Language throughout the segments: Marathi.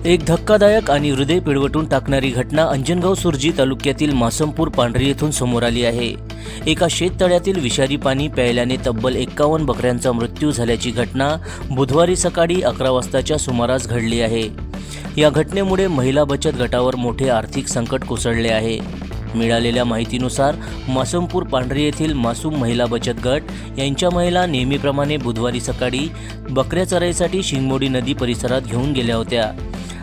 एक धक्कादायक आणि हृदय पिळवटून टाकणारी घटना अंजनगाव सुर्जी तालुक्यातील मासमपूर पांढरी येथून समोर आली आहे। एका शेततळ्यातील विषारी पाणी प्यायल्याने तब्बल 51 बकऱ्यांचा मृत्यू झाल्याची घटना बुधवारी सकाळी 11 वाजताच्या सुमारास घडली आहे। या घटनेमुळे महिला बचत गटावर मोठे आर्थिक संकट कोसळले आहे। मिळालेल्या माहितीनुसार मासमपूर पांढरी येथील मासूम महिला बचत गट यांच्या महिला नेहमीप्रमाणे बुधवारी सकाळी बकऱ्या चराईसाठी शिंगमोडी नदी परिसरात घेऊन गेल्या होत्या।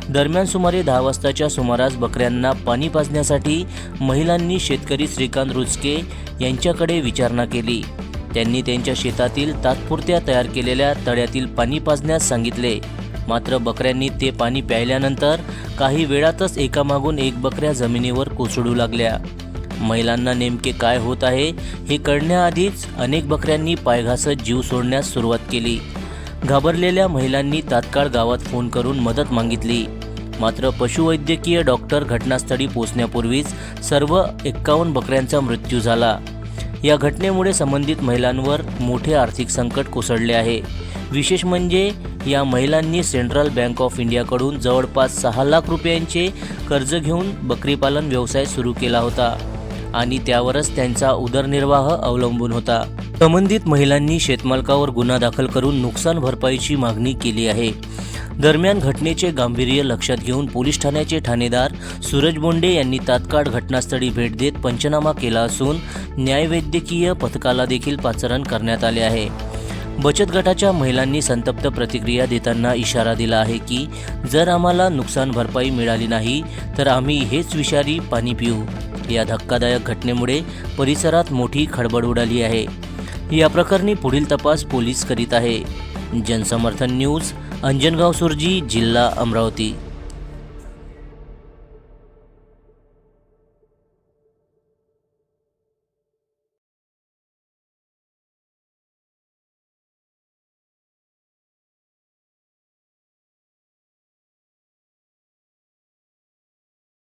दरम्यान सुमारे 10 वाजताच्या सुमारास बकऱ्यांना पाणी पाजण्यासाठी महिलांनी शेतकरी श्रीकांत रुचके यांच्याकडे विचारणा केली। त्यांनी त्यांच्या शेतातील तात्पुरत्या तयार केलेल्या तळ्यातील पाणी पाजण्यास सांगितले। मात्र बकऱ्यांनी ते पाणी प्यायल्यानंतर काही वेळातच एकामागून एक बकऱ्या जमिनीवर कोसळू लागल्या। महिलांना नेमके काय होत आहे हे कळण्याआधीच अनेक बकऱ्यांनी पायघासत जीव सोडण्यास सुरुवात केली। घाबरलेल्या महिलांनी तात्काळ गावात फोन करून मदत मागितली। मात्र पशुवैद्यकीय डॉक्टर घटनास्थळी पोहोचण्यापूर्वीच सर्व 51 बकऱ्यांचा मृत्यू झाला। या घटनेमुळे संबंधित महिलांवर मोठे आर्थिक संकट कोसळले आहे। विशेष म्हणजे या महिलांनी सेंट्रल बँक ऑफ इंडियाकडून जवळपास 6 लाख रुपयांचे कर्ज घेऊन बकरीपालन व्यवसाय सुरू केला होता आणि त्यावरच त्यांचा उदरनिर्वाह अवलंबून होता। संबंधित महिलांनी शेतमालकावर गुन्हा दाखल करून नुकसान भरपाईची मागणी केली आहे। दरम्यान घटनेचे गांभीर्य लक्षात घेऊन पोलीस ठाण्याचे ठाणेदार सूरज बोंडे यांनी तात्काळ घटनास्थळी भेट देत पंचनामा केला असून न्यायवैद्यकीय पथकाला देखील पाचारण करण्यात आले आहे। बचत गटाच्या महिलांनी संतप्त प्रतिक्रिया देताना इशारा दिला आहे की जर आम्हाला नुकसान भरपाई मिळाली नाही तर आम्ही हेच विषारी पाणी पिऊ। या धक्कादायक घटनेमुळे परिसरात मोठी खळबळ उडाली आहे। या प्रकरणी पुढील तपास पोलीस करीत आहे। जनसमर्थन न्यूज, अंजनगाव सुर्जी, जिल्हा अमरावती।